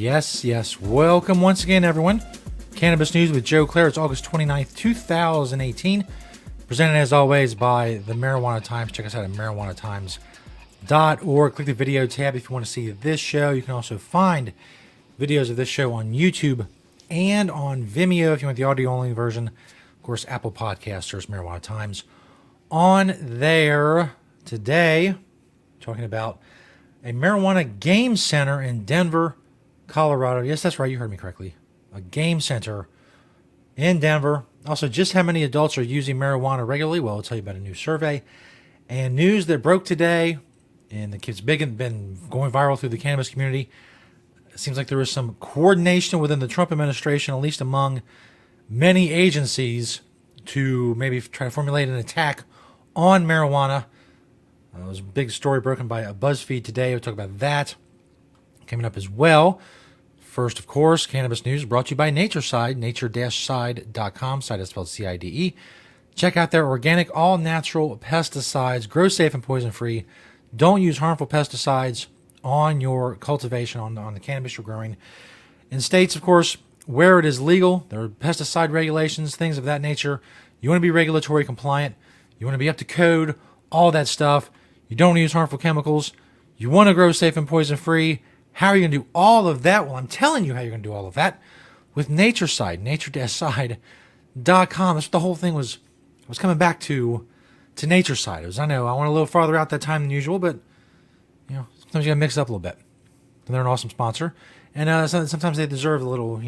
Yes, yes. Welcome once again, everyone. Cannabis News with Joe Klare. It's August 29th, 2018. Presented as always by the Marijuana Times. Check us out at marijuanatimes.org. Click the video tab if you want to see this show. You can also find videos of this show on YouTube and on Vimeo if you want the audio-only version. Of course, Apple Podcasts, search Marijuana Times on there. Today, talking about a marijuana game center in Denver, Colorado. Yes, that's right. You heard me correctly. A game center in Denver. Also, just how many adults are using marijuana regularly? Well, I'll tell you about a new survey. And news that broke today, and it's been going viral through the cannabis community. It seems like there is some coordination within the Trump administration, at least among many agencies, to maybe try to formulate an attack on marijuana. There was a big story broken by BuzzFeed today. We'll talk about that coming up as well. First, of course, Cannabis News brought to you by Natureside, nature-side.com. Site is spelled C-I-D-E. Check out their organic, all-natural pesticides. Grow safe and poison-free. Don't use harmful pesticides on your cultivation, on the cannabis you're growing. In states, of course, where it is legal, there are pesticide regulations, things of that nature. You want to be regulatory compliant. You want to be up to code, all that stuff. You don't want to use harmful chemicals. You want to grow safe and poison-free. How are you going to do all of that? Well, I'm telling you how you're going to do all of that with Natureside, nature-side.com. That's what the whole thing was. I was coming back to Natureside. I know I went a little farther out that time than usual, but sometimes you got to mix it up a little bit. And they're an awesome sponsor. And sometimes they deserve a little,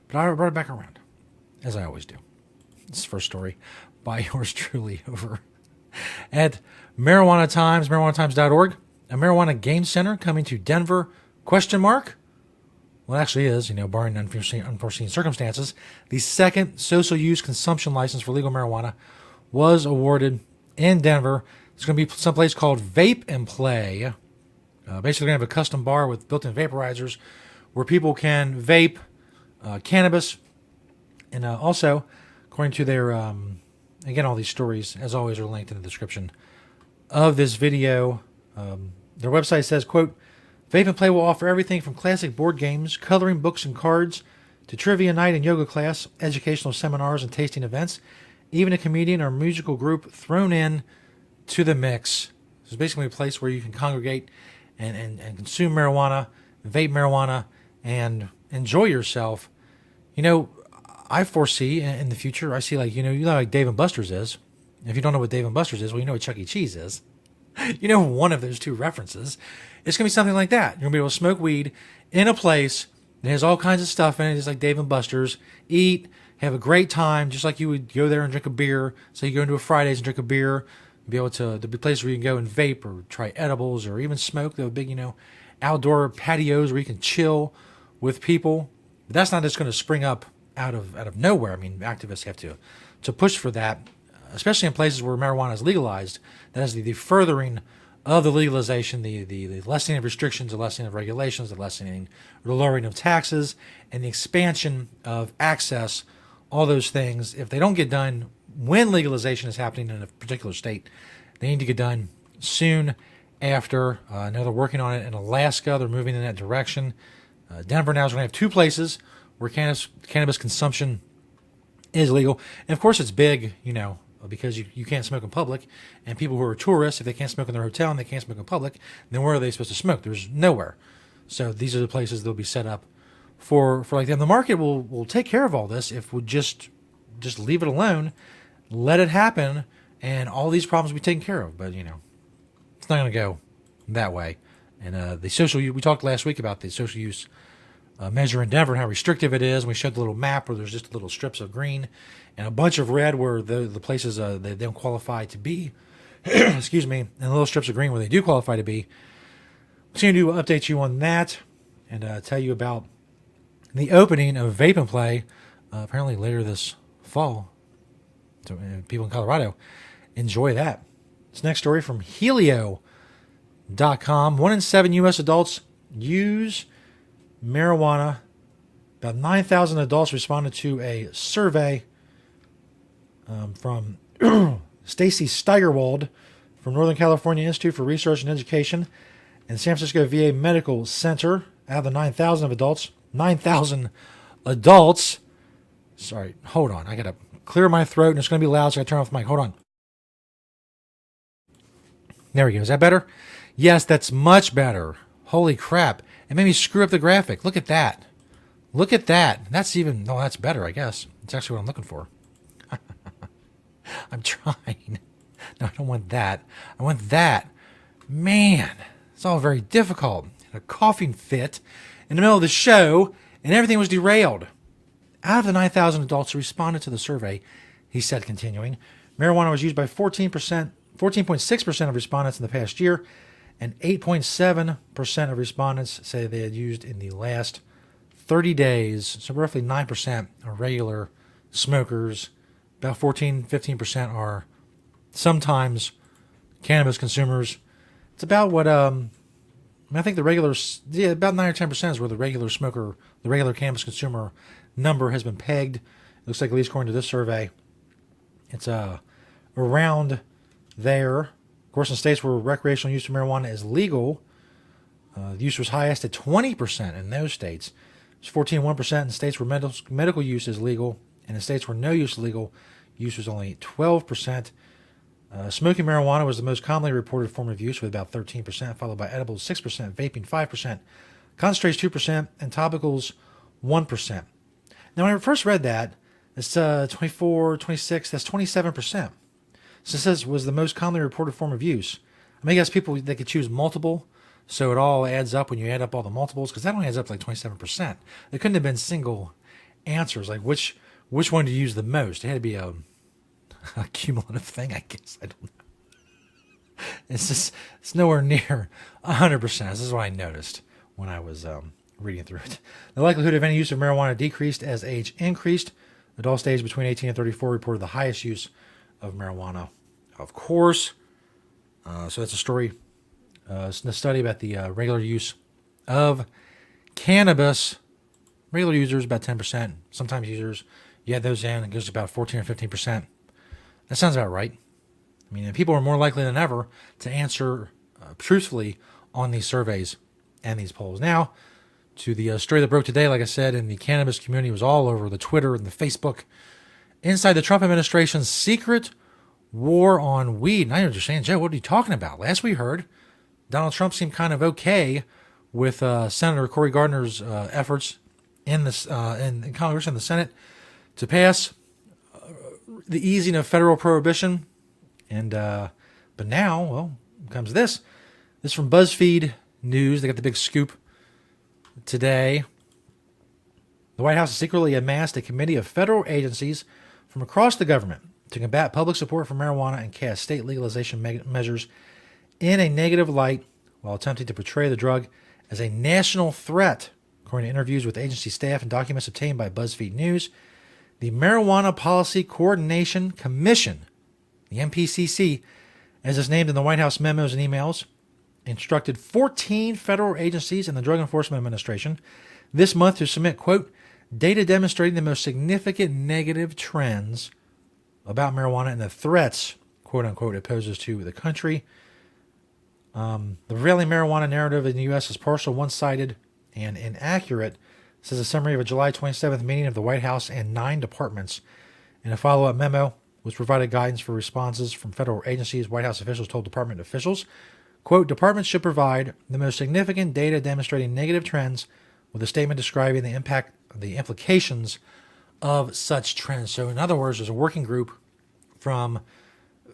but I brought it back around, as I always do. This is the first story by yours truly over at Marijuana Times, marijuanatimes.org. A marijuana game center coming to Denver, ? Well, it actually is, barring unforeseen circumstances. The second social use consumption license for legal marijuana was awarded in Denver. It's going to be someplace called Vape and Play. Basically, going to have a custom bar with built-in vaporizers where people can vape cannabis. And also, according to their, again, all these stories, as always, are linked in the description of this video. Their website says, quote, Vape and Play will offer everything from classic board games, coloring books and cards, to trivia night and yoga class, educational seminars and tasting events, even a comedian or musical group thrown in to the mix. It's basically a place where you can congregate and consume marijuana, vape marijuana, and enjoy yourself. I foresee in the future, I see like Dave & Buster's is. If you don't know what Dave & Buster's is, well, you know what Chuck E. Cheese is. One of those two references. It's going to be something like that. You're going to be able to smoke weed in a place that has all kinds of stuff in it, just like Dave & Buster's. Eat, have a great time, just like you would go there and drink a beer. So you go into a Fridays and drink a beer. Be able to, there'll be places where you can go and vape or try edibles or even smoke. There are big, outdoor patios where you can chill with people. But that's not just going to spring up out of nowhere. I mean, activists have to push for that, especially in places where marijuana is legalized. That is the furthering of the legalization, the lessening of restrictions, the lessening of regulations, the lowering of taxes, and the expansion of access, all those things. If they don't get done when legalization is happening in a particular state, they need to get done soon after. I know they're working on it in Alaska. They're moving in that direction. Denver now is going to have two places where cannabis consumption is legal. And of course it's big, because you can't smoke in public, and people who are tourists, if they can't smoke in their hotel and they can't smoke in public, then where are they supposed to smoke? There's nowhere. So these are the places that'll be set up for like them. The market will take care of all this if we just leave it alone, let it happen, and all these problems will be taken care of. But it's not going to go that way. And the social use, we talked last week about the social use measure in Denver and how restrictive it is. And we showed the little map where there's just little strips of green and a bunch of red where the places they don't qualify to be, excuse me, and the little strips of green where they do qualify to be. I'm going to update you on that and tell you about the opening of Vape and Play apparently later this fall. So people in Colorado, enjoy that. This next story from Helio.com. 1 in 7 U.S. adults use marijuana. About 9,000 adults responded to a survey from Stacy Steigerwald from Northern California Institute for Research and Education and San Francisco VA Medical Center. out of the 9,000 adults. Sorry, hold on. I got to clear my throat, and it's going to be loud, so I turn off the mic. Hold on. There we go. Is that better? Yes, that's much better. Holy crap. It made me screw up the graphic. Look at that. Look at that. That's even, no, that's better, I guess. It's actually what I'm looking for. I'm trying. No, I don't want that. I want that. Man, it's all very difficult. A coughing fit in the middle of the show, and everything was derailed. Out of the 9,000 adults who responded to the survey, he said, continuing, marijuana was used by 14.6% of respondents in the past year, and 8.7% of respondents say they had used in the last 30 days. So roughly 9% are regular smokers. About 15% are sometimes cannabis consumers. It's about what, I think the regular, about 9 or 10% is where the regular smoker, the regular cannabis consumer number has been pegged. It looks like, at least according to this survey, it's around there. Of course, in states where recreational use of marijuana is legal, the use was highest at 20% in those states. It's 14.1% in states where medical use is legal, and in states where no use is legal, use was only 12%. Smoking marijuana was the most commonly reported form of use, with about 13%, followed by edibles 6%, vaping 5%, concentrates 2%, and topicals 1%. Now, when I first read that, it's 24, 26, that's 27%. So it says was the most commonly reported form of use. I mean, I guess people, they could choose multiple, so it all adds up when you add up all the multiples, because that only adds up to like 27%. It couldn't have been single answers, like which one to use the most. It had to be a cumulative thing, I guess. I don't know. It's nowhere near 100%. This is what I noticed when I was reading through it. The likelihood of any use of marijuana decreased as age increased. Adults aged between 18 and 34 reported the highest use of marijuana, of course. So that's a story. It's a study about the regular use of cannabis. Regular users, about 10%. Sometimes users, you add those in, it goes to about 14 or 15%. That sounds about right. I mean, people are more likely than ever to answer truthfully on these surveys and these polls. Now, to the story that broke today, like I said, in the cannabis community, was all over the Twitter and the Facebook. Inside the Trump administration's secret war on weed. And I understand, Joe, what are you talking about? Last we heard, Donald Trump seemed kind of okay with Senator Cory Gardner's efforts in Congress and the Senate to pass the easing of federal prohibition. And but now, well, comes this. This is from BuzzFeed News. They got the big scoop today. The White House has secretly amassed a committee of federal agencies from across the government to combat public support for marijuana and cast state legalization measures in a negative light while attempting to portray the drug as a national threat, according to interviews with agency staff and documents obtained by BuzzFeed News. The Marijuana Policy Coordination Commission, the MPCC, as is named in the White House memos and emails, instructed 14 federal agencies and the Drug Enforcement Administration this month to submit, quote, data demonstrating the most significant negative trends about marijuana and the threats, quote unquote, it poses to the country. The prevailing marijuana narrative in the U.S. is partial, one-sided, and inaccurate, says a summary of a July 27th meeting of the White House and 9 departments. In a follow-up memo, which provided guidance for responses from federal agencies, White House officials told department officials, quote, departments should provide the most significant data demonstrating negative trends with a statement describing the implications of such trends. So in other words, there's a working group from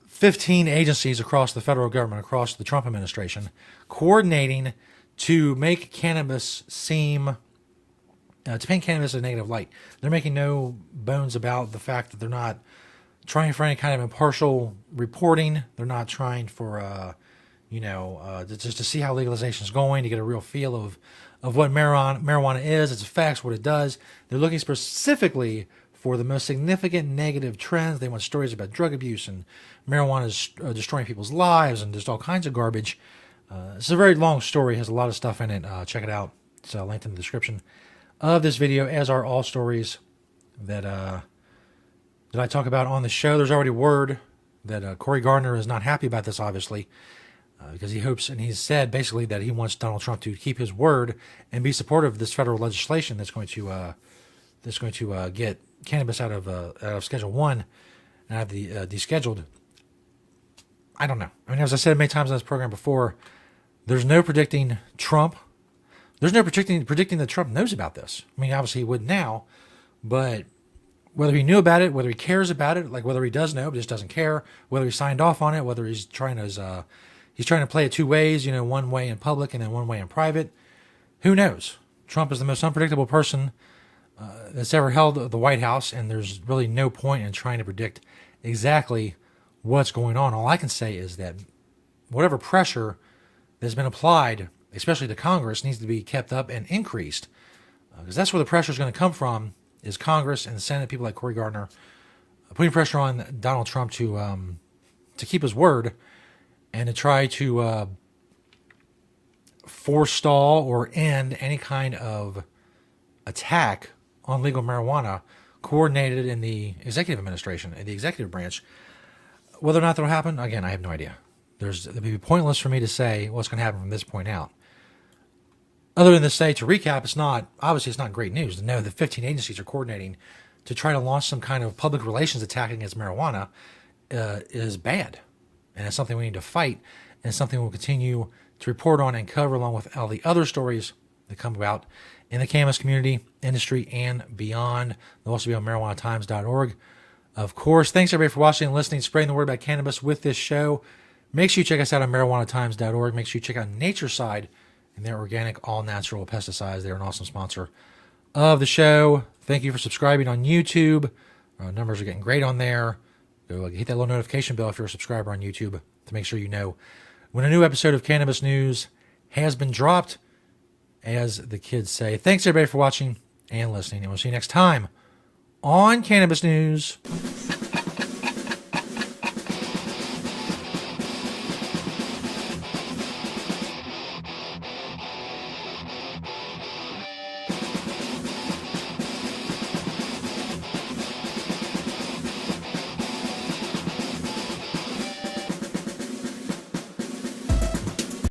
15 agencies across the federal government, across the Trump administration, coordinating to make cannabis seem, to paint cannabis in a negative light. They're making no bones about the fact that they're not trying for any kind of impartial reporting. They're not trying for, just to see how legalization is going, to get a real feel of what marijuana is, its effects, what it does. They're looking specifically for the most significant negative trends. They want stories about drug abuse and marijuana is destroying people's lives and just all kinds of garbage. It's a very long story. It has a lot of stuff in it. Check it out. It's linked in the description of this video, as are all stories that I talk about on the show. There's already word that Cory Gardner is not happy about this, obviously. because he hopes, and he's said basically that he wants Donald Trump to keep his word and be supportive of this federal legislation that's going to get cannabis out of Schedule 1 and out of the descheduled. I don't know. I mean, as I said many times on this program before, there's no predicting Trump. There's no predicting that Trump knows about this. I mean, obviously he would now, but whether he knew about it, whether he cares about it, like whether he does know but just doesn't care, whether he signed off on it, whether he's trying to play it two ways, one way in public and then one way in private, who knows? Trump is the most unpredictable person that's ever held the White House, and there's really no point in trying to predict exactly what's going on. All I can say is that whatever pressure that's been applied, especially to Congress, needs to be kept up and increased, because that's where the pressure is going to come from, is Congress and the Senate, people like Cory Gardner, putting pressure on Donald Trump to keep his word and to try to forestall or end any kind of attack on legal marijuana coordinated in the executive administration, in the executive branch. Whether or not that'll happen, again, I have no idea. It'd be pointless for me to say what's going to happen from this point out. Other than to say, to recap, it's not great news to know that 15 agencies are coordinating to try to launch some kind of public relations attack against marijuana is bad. And it's something we need to fight, and it's something we'll continue to report on and cover along with all the other stories that come about in the cannabis community, industry, and beyond. They'll also be on marijuanatimes.org. Of course, thanks everybody for watching and listening, spreading the word about cannabis with this show. Make sure you check us out on marijuanatimes.org. Make sure you check out Nature's Side and their organic, all-natural pesticides. They're an awesome sponsor of the show. Thank you for subscribing on YouTube. Our numbers are getting great on there. Go hit that little notification bell if you're a subscriber on YouTube to make sure you know when a new episode of Cannabis News has been dropped, as the kids say. Thanks everybody for watching and listening, and we'll see you next time on Cannabis News.